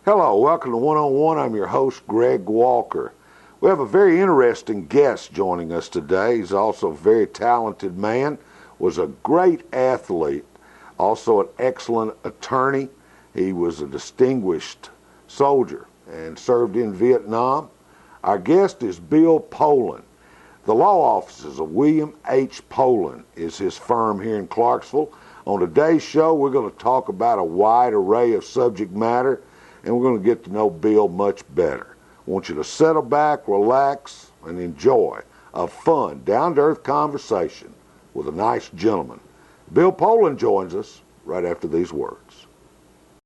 Hello, welcome to One on One. I'm your host, Greg Walker. We have a very interesting guest joining us today. He's also a very talented man, was a great athlete, also an excellent attorney. He was a distinguished soldier and served in Vietnam. Our guest is Bill Poland. The law offices of William H. Poland is his firm here in Clarksville. On today's show, we're going to talk about a wide array of subject matter, and we're going to get to know Bill much better. I want you to settle back, relax, and enjoy a fun, down-to-earth conversation with a nice gentleman. Bill Poland joins us right after these words.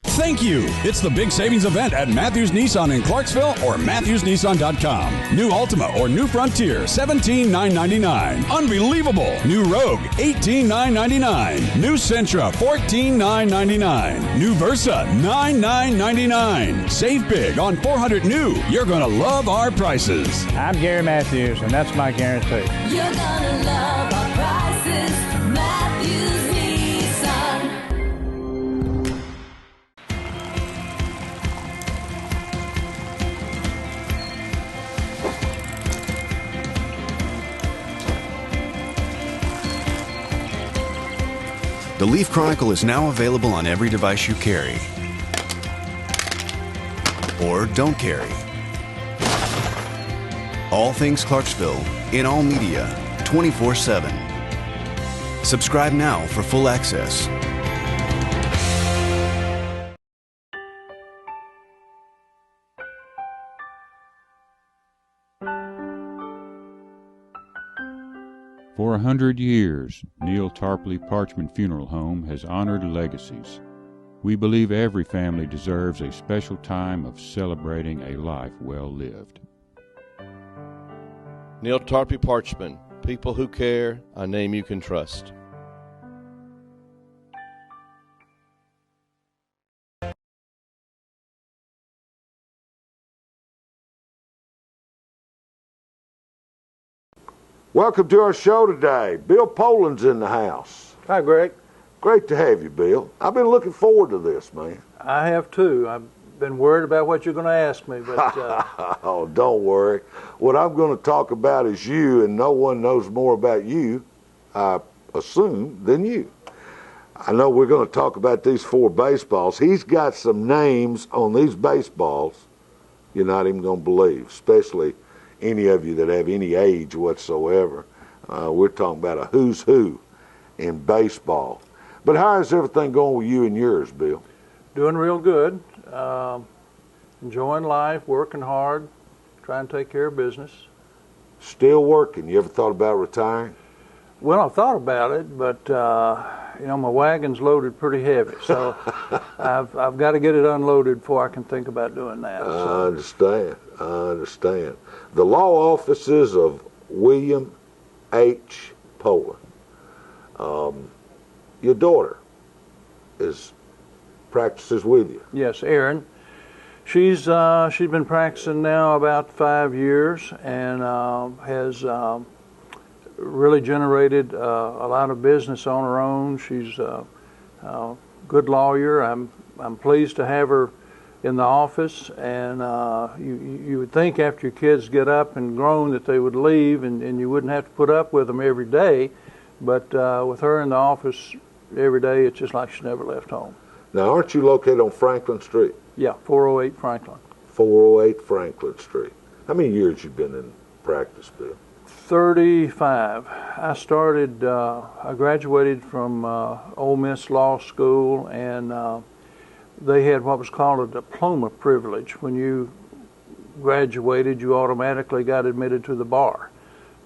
Thank you. It's the big savings event at Matthews Nissan in Clarksville or MatthewsNissan.com. New Altima or New Frontier, $17,999. Unbelievable. New Rogue, $18,999. New Sentra, $14,999. New Versa, $9,999. Save big on 400 new. You're going to love our prices. I'm Gary Matthews, and that's my guarantee. You're gonna love our prices, Matthews Nissan. The Leaf Chronicle is now available on every device you carry or don't carry. All things Clarksville in all media 24/7. Subscribe now for full access. For 100 years, Neil Tarpley Parchment Funeral Home has honored legacies. We believe every family deserves a special time of celebrating a life well lived. Neil Tarpley Parchment, people who care, a name you can trust. Welcome to our show today. Bill Poland's in the house. Hi, Greg. Great to have you, Bill. I've been looking forward to this, man. I have too. I've been worried about what you're going to ask me, but Oh, don't worry. What I'm going to talk about is you, and no one knows more about you, I assume, than you. I know we're going to talk about these 4 baseballs. He's got some names on these baseballs you're not even going to believe, especially any of you that have any age whatsoever. We're talking about a who's who in baseball. But how is everything going with you and yours, Bill? doing real good. Enjoying life, working hard, trying to take care of business. Still working. You ever thought about retiring? Well, I thought about it, but my wagon's loaded pretty heavy, so I've got to get it unloaded before I can think about doing that. I understand. The law offices of William H. Poland. Your daughter practices with you. Yes, Erin. She's been practicing now about 5 years and has really generated a lot of business on her own. She's a good lawyer. I'm pleased to have her in the office, and you would think after your kids get up and grown that they would leave and you wouldn't have to put up with them every day, but with her in the office every day, it's just like she never left home. Now, aren't you located on Franklin Street? Yeah, 408 Franklin. 408 Franklin Street. How many years you been in practice, Bill? 35. I graduated from Ole Miss Law School, and they had what was called a diploma privilege. When you graduated, you automatically got admitted to the bar.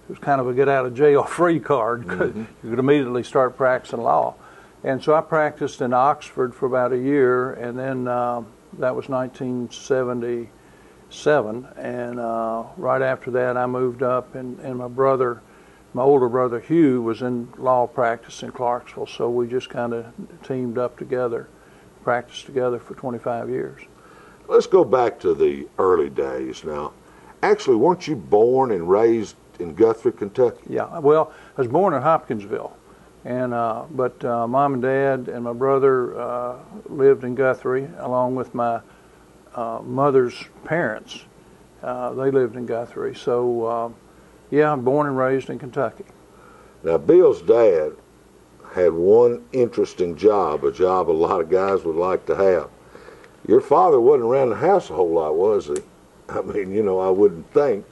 It was kind of a get-out-of-jail-free card. Mm-hmm. You could immediately start practicing law. And so I practiced in Oxford for about a year, and then that was 1977. And right after that, I moved up, and my older brother Hugh, was in law practice in Clarksville. So we just kind of teamed up together, practiced together for 25 years. Let's go back to the early days now. Actually, weren't you born and raised in Guthrie, Kentucky? Yeah, well, I was born in Hopkinsville. And but Mom and Dad and my brother lived in Guthrie, along with my mother's parents. They lived in Guthrie. So, yeah, I'm born and raised in Kentucky. Now, Bill's dad had one interesting job, a job a lot of guys would like to have. Your father wasn't around the house a whole lot, was he? I mean, you know, I wouldn't think.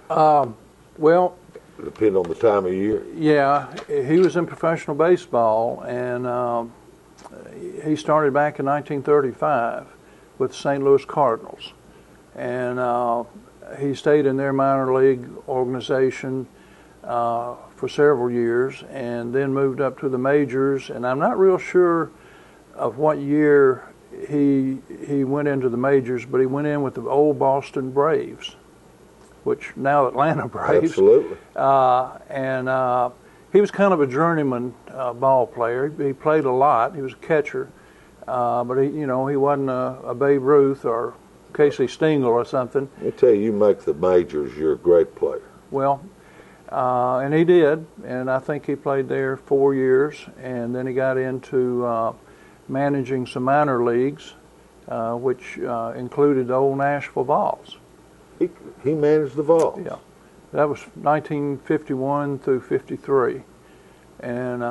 Well, Depending on the time of year. yeah, he was in professional baseball, and he started back in 1935 with the St. Louis Cardinals. And he stayed in their minor league organization for several years, and then moved up to the majors. And I'm not real sure of what year he went into the majors, but he went in with the old Boston Braves, which now Atlanta Braves. Absolutely. And he was kind of a journeyman ball player. He played a lot. He was a catcher, but he wasn't a Babe Ruth or Casey Stengel or something. Let me tell you, you make the majors, you're a great player. Well, and he did, and I think he played there 4 years, and then he got into managing some minor leagues, which included the old Nashville Vols. He managed the Vols. Yeah, that was 1951 through 53, and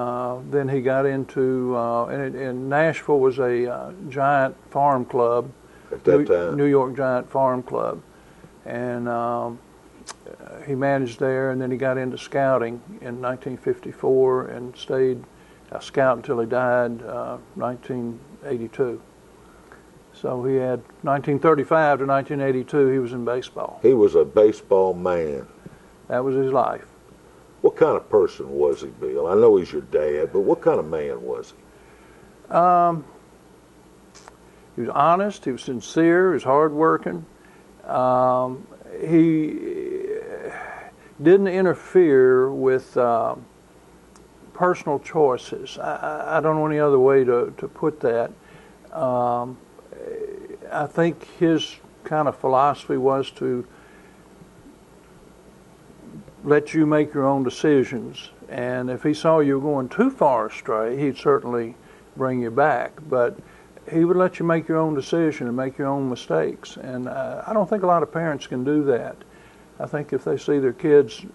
then he got into and Nashville was a giant farm club, At that time. New York Giant Farm Club, and he managed there, and then he got into scouting in 1954 and stayed a scout until he died 1982. So he had 1935 to 1982, he was in baseball. He was a baseball man. That was his life. What kind of person was he, Bill? I know he's your dad, but what kind of man was he? He was honest, he was sincere, he was hardworking. He didn't interfere with personal choices. I don't know any other way to put that. I think his kind of philosophy was to let you make your own decisions. And if he saw you going too far astray, he'd certainly bring you back. But he would let you make your own decision and make your own mistakes. And I don't think a lot of parents can do that. I think if they see their kids...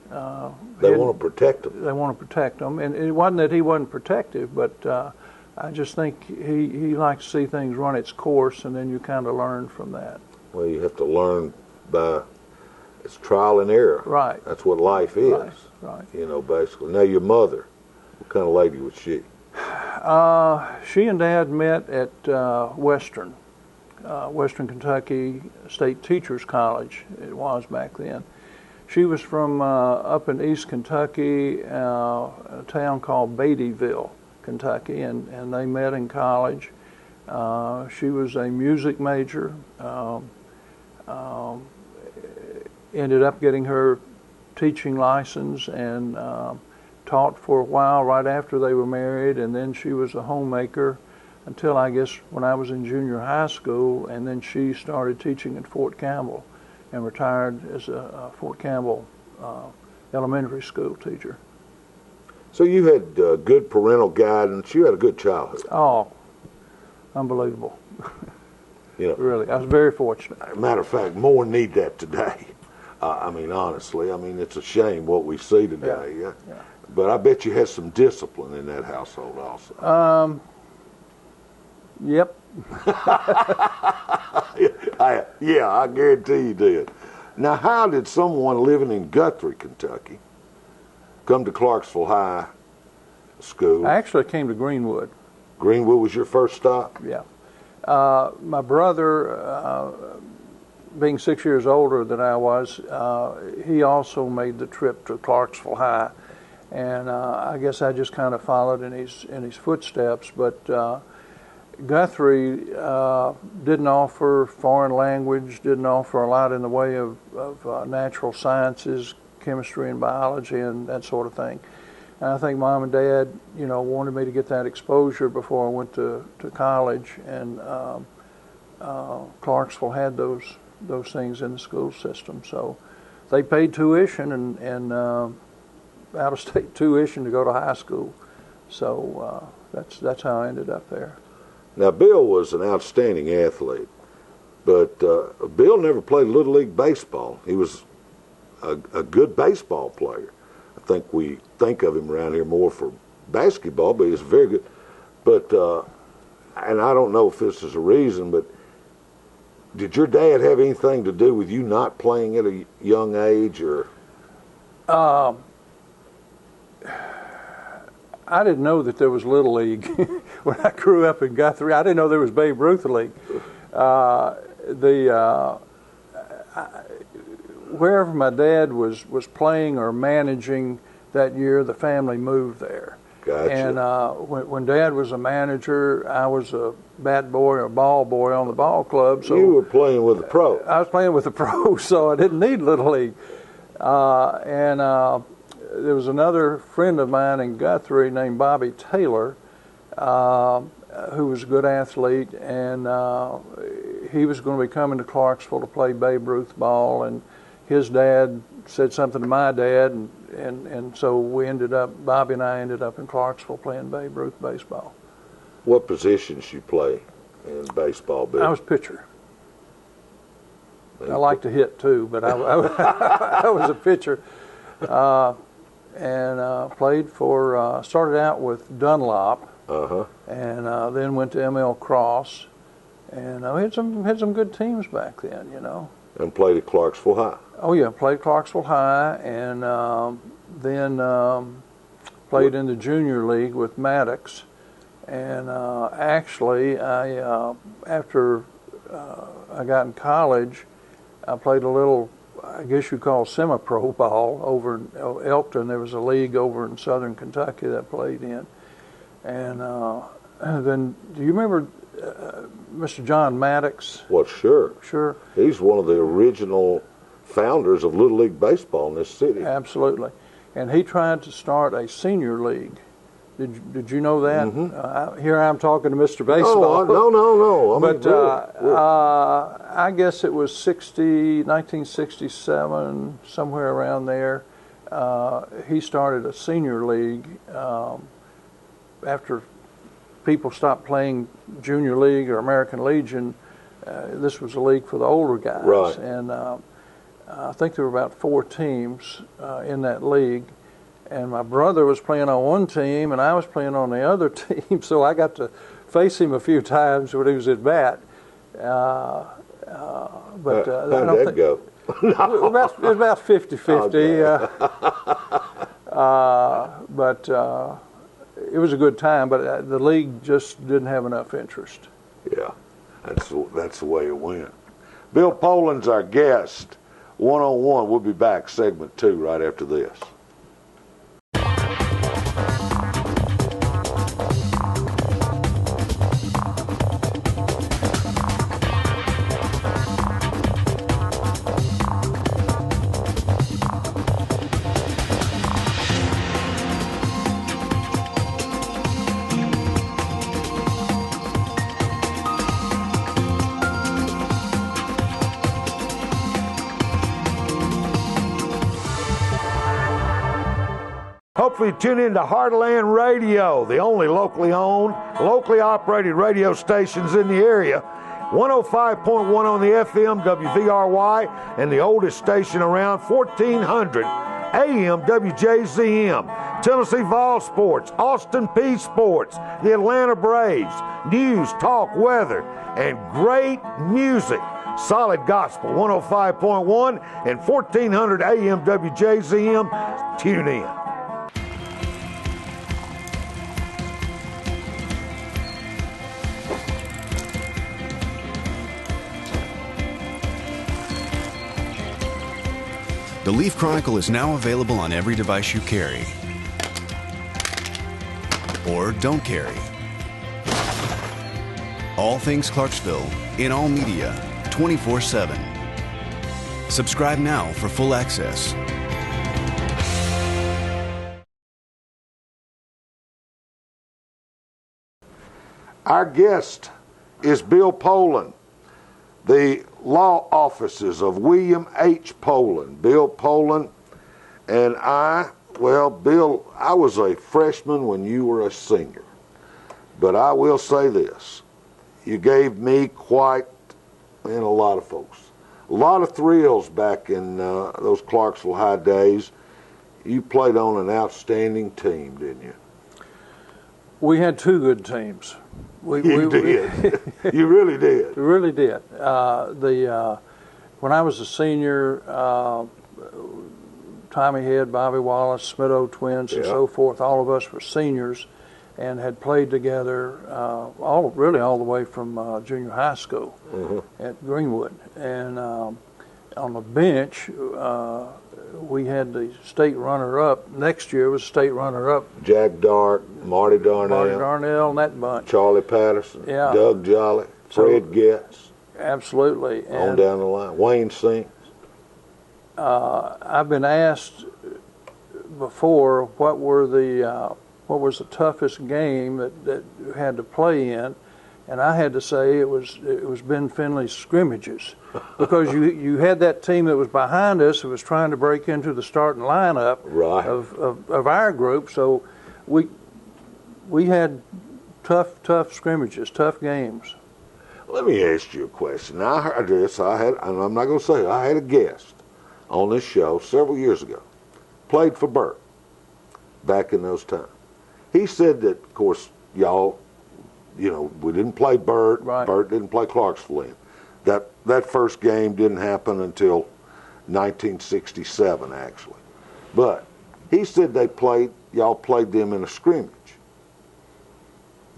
They want to protect them. They want to protect them. And it wasn't that he wasn't protective, but I just think he likes to see things run its course, and then you kind of learn from that. Well, you have to learn by... It's trial and error. Right. That's what life is. Right. You know, basically. Now, your mother, what kind of lady was she? She and Dad met at Western Kentucky State Teachers College. It was back then. She was from up in East Kentucky, a town called Beattyville, Kentucky, and they met in college. She was a music major. Ended up getting her teaching license and taught for a while right after they were married, and then she was a homemaker until I guess when I was in junior high school, and then she started teaching at Fort Campbell and retired as a Fort Campbell elementary school teacher. So you had good parental guidance. You had a good childhood. Oh, unbelievable. You know, Really, I was very fortunate. matter of fact, more need that today. I mean, honestly, I mean, it's a shame what we see today. Yeah. But I bet you had some discipline in that household also. Yep. I guarantee you did. Now, how did someone living in Guthrie, Kentucky, come to Clarksville High School? I actually came to Greenwood. Greenwood was your first stop? Yeah. My brother, being 6 years older than I was, he also made the trip to Clarksville High, and I guess I just kind of followed in his footsteps. But Guthrie didn't offer foreign language, didn't offer a lot in the way of natural sciences, chemistry and biology and that sort of thing. And I think Mom and Dad, wanted me to get that exposure before I went to college, and Clarksville had those things in the school system. So they paid tuition and out-of-state tuition to go to high school. So that's how I ended up there. Now, Bill was an outstanding athlete. But Bill never played Little League baseball. He was a good baseball player. I think we think of him around here more for basketball, but he's very good. But, and I don't know if this is a reason, but did your dad have anything to do with you not playing at a young age, or? I didn't know that there was Little League when I grew up in Guthrie. I didn't know there was Babe Ruth League. Wherever my dad was playing or managing that year, the family moved there. Gotcha. And when Dad was a manager, I was a bat boy or ball boy on the ball club. So you were playing with the pros. I was playing with the pros, so I didn't need Little League. And there was another friend of mine in Guthrie named Bobby Taylor, who was a good athlete, and he was going to be coming to Clarksville to play Babe Ruth ball, and his dad said something to my dad, and so Bobby and I ended up in Clarksville playing Babe Ruth baseball. What positions you play in baseball, Bill? I was pitcher. I like to hit too, but I was a pitcher, and played for. Started out with Dunlop, and then went to ML Cross, and we had some good teams back then, you know. And played at Clarksville High. Oh yeah, played Clarksville High, and then played in the junior league with Maddox. And actually, after I got in college, I played a little, I guess you call semi-pro ball over in Elkton. There was a league over in southern Kentucky that I played in. And then, do you remember Mr. John Maddox? Well, sure. Sure. He's one of the original founders of Little League baseball in this city. Absolutely. And he tried to start a senior league. Did you know that? Mm-hmm. Here I'm talking to Mr. Baseball. No. But I guess it was 1967, somewhere around there. He started a senior league after people stopped playing junior league or American Legion. This was a league for the older guys. Right. And I think there were about 4 teams in that league. And my brother was playing on one team, and I was playing on the other team, so I got to face him a few times when he was at bat. How'd that go? It was about 50-50. But it was a good time, but the league just didn't have enough interest. Yeah, that's the way it went. Bill Poland's our guest. One-on-one. We'll be back, segment 2, right after this. Hopefully tune in to Heartland Radio, the only locally owned, locally operated radio stations in the area. 105.1 on the FM, WVRY, and the oldest station around, 1400 AM, WJZM. Tennessee Vol Sports, Austin Peay Sports, the Atlanta Braves, news, talk, weather, and great music. Solid Gospel, 105.1 and 1400 AM, WJZM. Tune in. The Leaf Chronicle is now available on every device you carry or don't carry. All things Clarksville in all media, 24/7. Subscribe now for full access. Our guest is Bill Poland, the law offices of William H. Poland. Bill Poland and Bill, I was a freshman when you were a senior. But I will say this, you gave me quite and a lot of folks. A lot of thrills back in those Clarksville High days. You played on an outstanding team, didn't you? We had two good teams. You did. You really did. We really did. When I was a senior, Tommy Head, Bobby Wallace, Smitto twins, and so forth, all of us were seniors and had played together all the way from junior high school at Greenwood. And on the bench, we had the state runner-up. Next year was state runner-up. Jack Dark, Marty Darnell, and that bunch. Charlie Patterson, Doug Jolly, Fred Getz. Absolutely. On down the line. Wayne Sings. I've been asked before what was the toughest game that you had to play in, and I had to say it was Ben Finley's scrimmages, because you had that team that was behind us that was trying to break into the starting lineup of our group, so we had tough scrimmages, tough games. Let me ask you a question. Now, I heard this. And I'm not going to say it, I had a guest on this show several years ago. Played for Burt back in those times. He said that, of course, y'all, we didn't play Burt. Right. Burt didn't play Clarksville in. That first game didn't happen until 1967, actually. But he said y'all played them in a scrimmage.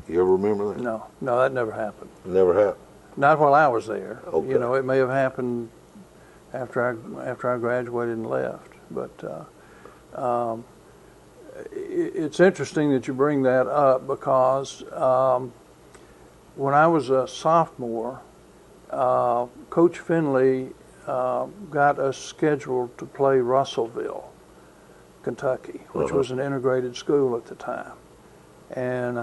You ever remember that? No, that never happened. Never happened. Not while I was there. Okay. It may have happened after I graduated and left. But it's interesting that you bring that up, because when I was a sophomore, Coach Finley got us scheduled to play Russellville, Kentucky, which was an integrated school at the time, and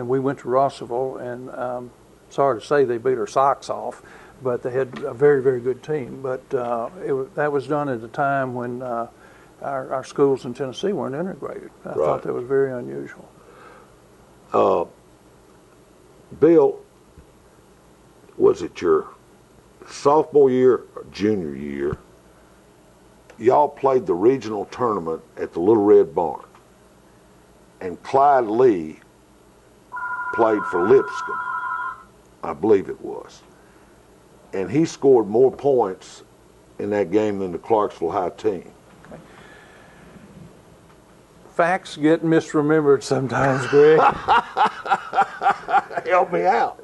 we went to Russellville, and sorry to say they beat our socks off, but they had a very, very good team. But that was done at a time when our schools in Tennessee weren't integrated. I thought that was very unusual. Bill, was it your sophomore year or junior year? Y'all played the regional tournament at the Little Red Barn, and Clyde Lee played for Lipscomb, I believe it was. And he scored more points in that game than the Clarksville High team. Okay. Facts get misremembered sometimes, Greg. Help me out.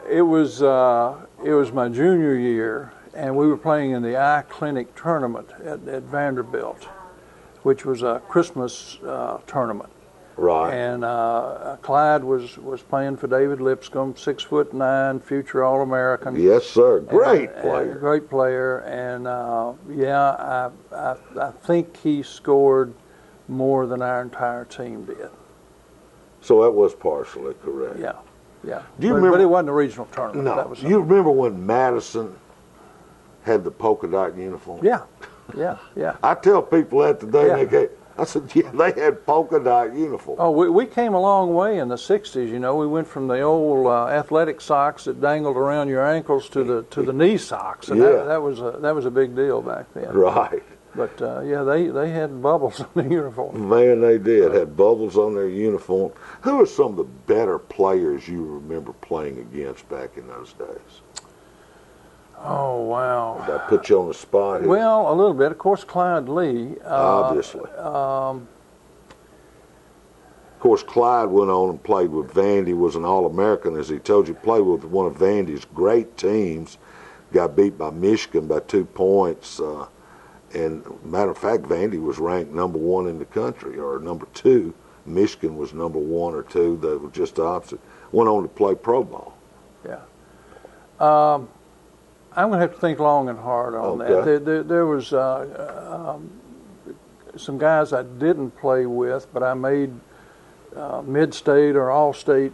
It was my junior year, and we were playing in the eye clinic tournament at Vanderbilt, which was a Christmas tournament. Right. And Clyde was playing for David Lipscomb, 6'9", future All-American. Yes, sir. Great player. Great player. And I think he scored more than our entire team did. So that was partially correct. Yeah. Do you remember? But it wasn't a regional tournament. No. That was You remember when Madison had the polka dot uniform? Yeah. I tell people that today, Yeah. and I said, yeah, they had polka dot uniform. Oh, we came a long way in the 60s. We went from the old athletic socks that dangled around your ankles to the knee socks, and that was a big deal back then. Right. But they had bubbles on the uniform. Man, they did. Had bubbles on their uniform. Who are some of the better players you remember playing against back in those days? Oh, wow. Did I put you on the spot here? Well, a little bit. Of course, Clyde Lee. Obviously. Of course, Clyde went on and played with Vandy, was an All-American, as he told you, played with one of Vandy's great teams, got beat by Michigan by 2 points. And matter of fact, Vandy was ranked number 1 in the country, or number 2. Michigan was number 1 or 2. They were just the opposite. Went on to play pro ball. Yeah. I'm going to have to think long and hard on that. There was some guys I didn't play with, but I made mid-state or all-state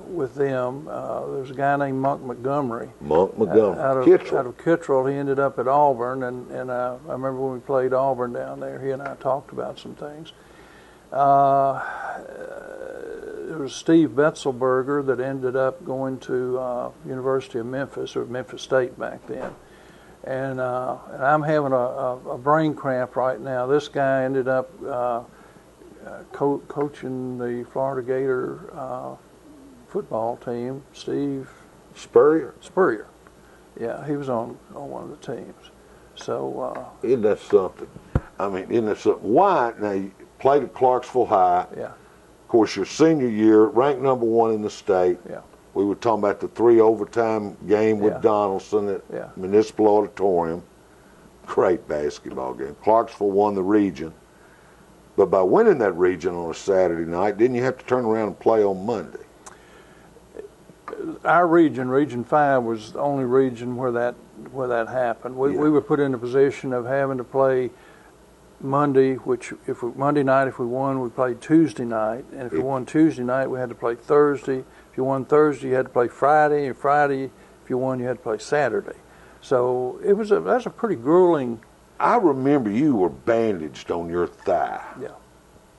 with them. There's a guy named Monk Montgomery. Out of Kittrell. He ended up at Auburn, and I remember when we played Auburn down there, he and I talked about some things. There was Steve Betzelberger that ended up going to University of Memphis, or Memphis State back then. And I'm having a brain cramp right now. This guy ended up coaching the Florida Gator football team, Steve Spurrier. Yeah, he was on one of the teams. So isn't that something? I mean, isn't that something? Why? Now, you played at Clarksville High. yeah, Of course, your senior year, ranked number 1 in the state. yeah, We were talking about the 3 overtime game with Yeah. Donaldson at Yeah. Municipal Auditorium. Great basketball game. Clarksville won the region. But by winning that region on a Saturday night, didn't you have to turn around and play on Monday? our region, Region 5, was the only region where that happened. We were put in a position of having to play Monday, which Monday night, if we won, we played Tuesday night, and if we won Tuesday night, we had to play Thursday. If you won Thursday, you had to play Friday, and Friday, if you won, you had to play Saturday. So that's a pretty grueling. I remember you were bandaged on your thigh. Yeah.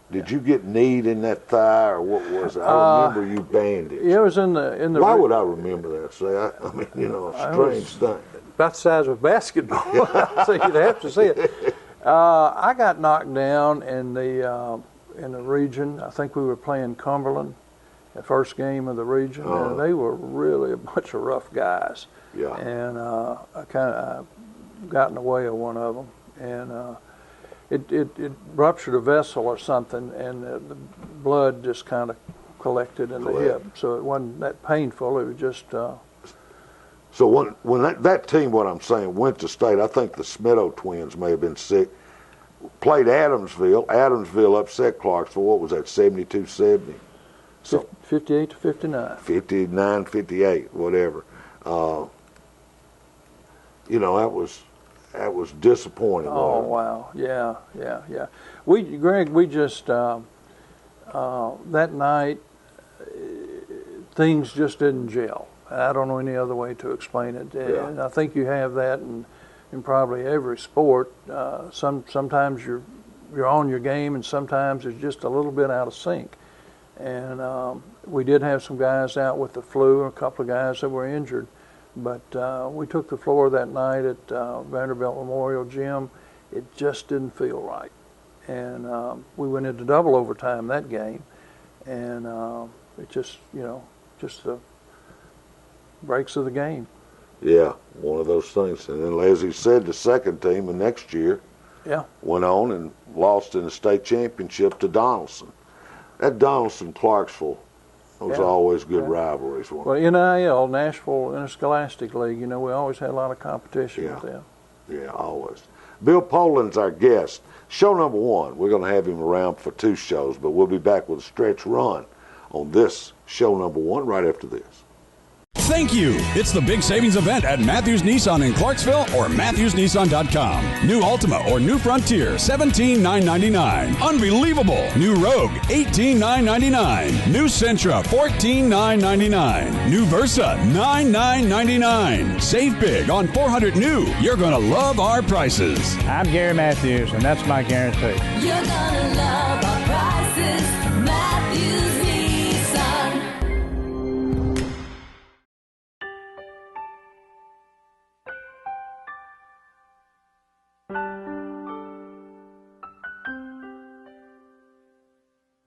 Did you get kneed in that thigh, or what was it? I remember you bandaged. It was in the. Why would I remember that? Say, I mean, you know, a strange thing. About the size of a basketball, so you'd have to see it. I got knocked down in the region. I think we were playing Cumberland, the first game of the region, and they were really a bunch of rough guys. Yeah. And I kind of got in the way of one of them, and it ruptured a vessel or something, and the blood just kind of collected in the hip. So it wasn't that painful. It was just. So when that team, what I'm saying, went to state, I think the Smitto twins may have been sick, played Adamsville. Adamsville upset Clarksville. What was that, 72-70? So 58 to 59. 59-58, whatever. You know, that was disappointing. Oh, wow. Yeah. Greg, we just, that night, things just didn't gel. I don't know any other way to explain it. Yeah. And I think you have that in probably every sport. Sometimes you're on your game, and sometimes it's just a little bit out of sync. And we did have some guys out with the flu, a couple of guys that were injured. But we took the floor that night at Vanderbilt Memorial Gym. It just didn't feel right. And we went into double overtime that game. And it just, just the breaks of the game. Yeah, one of those things. And then, as he said, the second team the next year went on and lost in the state championship to Donaldson. That Donaldson-Clarksville was always good rivalries. Well, NIL, Nashville Interscholastic League, we always had a lot of competition with them. Yeah, always. Bill Poland's our guest. Show number 1. We're going to have him around for 2 shows, but we'll be back with a stretch run on this show number 1 right after this. Thank you. It's the big savings event at Matthews Nissan in Clarksville or MatthewsNissan.com. New Altima or New Frontier, $17,999. Unbelievable. New Rogue, $18,999. New Sentra, $14,999. New Versa, $9,999. Save big on 400 new. You're going to love our prices. I'm Gary Matthews, and that's my guarantee. You're gonna love our prices. Matthews Nissan.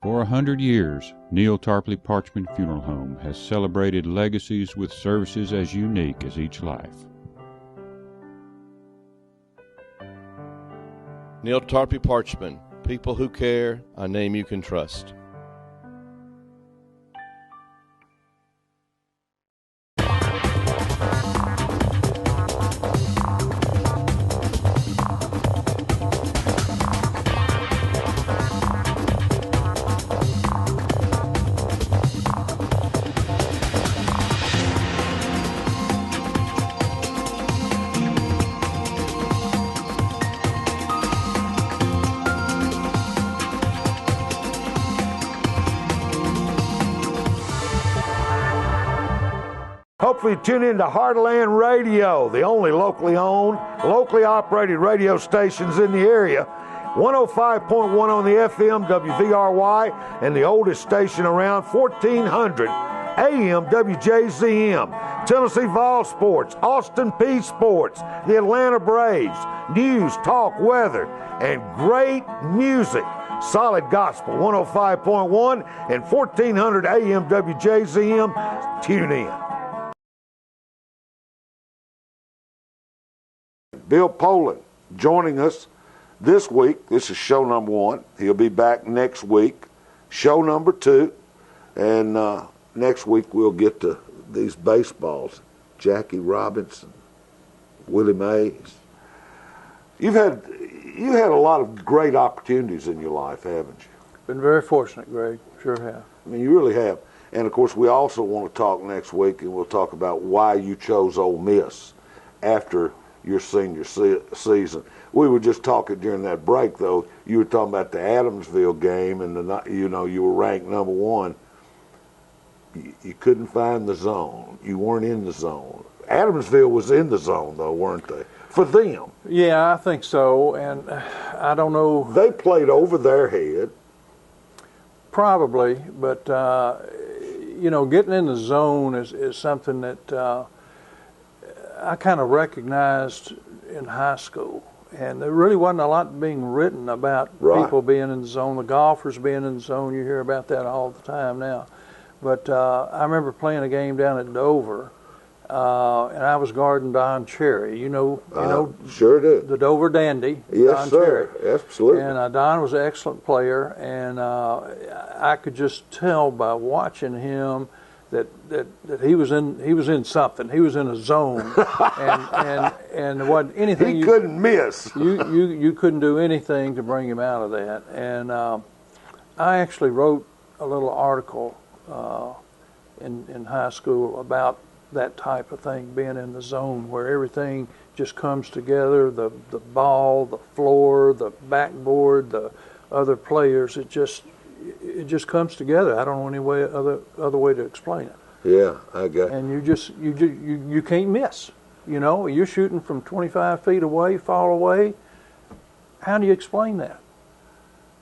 For 100 years, Neil Tarpley Parchman Funeral Home has celebrated legacies with services as unique as each life. Neil Tarpley Parchman, people who care, a name you can trust. Hopefully tune in to Heartland Radio, the only locally owned, locally operated radio stations in the area. 105.1 on the FM, WVRY, and the oldest station around, 1400 AM, WJZM. Tennessee Vol Sports, Austin Peay Sports, the Atlanta Braves, news, talk, weather, and great music. Solid Gospel, 105.1 and 1400 AM WJZM. Tune in. Bill Poland joining us this week. This is show number 1. He'll be back next week. Show number 2. And next week we'll get to these baseballs. Jackie Robinson, Willie Mays. You had a lot of great opportunities in your life, haven't you? Been very fortunate, Greg. Sure have. I mean, you really have. And, of course, we also want to talk next week, and we'll talk about why you chose Ole Miss after your senior season. We were just talking during that break, though. You were talking about the Adamsville game, and you were ranked number 1. You couldn't find the zone. You weren't in the zone. Adamsville was in the zone, though, weren't they? For them. Yeah, I think so. And I don't know. They played over their head. Probably, but getting in the zone is something that I kind of recognized in high school, and there really wasn't a lot being written about people being in the zone, the golfers being in the zone. You hear about that all the time now, but I remember playing a game down at Dover, and I was guarding Don Cherry. Sure do. The Dover Dandy. Yes, Don sir. Cherry. Absolutely. And Don was an excellent player, and I could just tell by watching him that he was in something. He was in a zone, and what anything he couldn't miss. You couldn't do anything to bring him out of that. And I actually wrote a little article in high school about that type of thing, being in the zone where everything just comes together, the ball, the floor, the backboard, the other players, it just comes together. I don't know any other way to explain it. Yeah, I got it. And you can't miss. You're shooting from 25 feet away, far away. How do you explain that?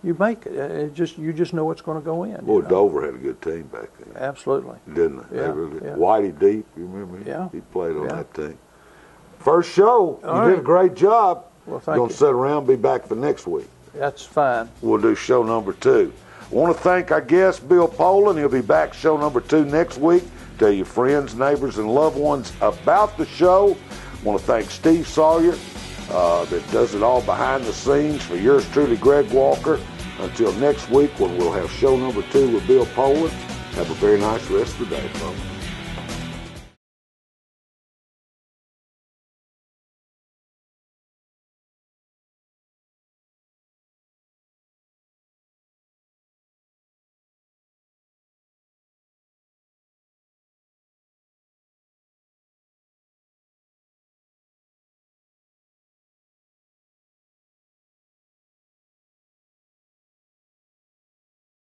You make it. You just know it's going to go in. Boy, Dover had a good team back then. Absolutely. Didn't they? Yeah, They really, yeah. Whitey Deep, you remember him? Yeah. He played on Yeah. that team. First show. All You did right. a great job. Well, You're thank going you. to sit around and be back for next week. That's fine. We'll do show number 2. I want to thank our guest, Bill Poland. He'll be back show number 2 next week. Tell your friends, neighbors, and loved ones about the show. I want to thank Steve Sawyer that does it all behind the scenes for yours truly, Greg Walker. Until next week when we'll have show number 2 with Bill Poland, have a very nice rest of the day, folks.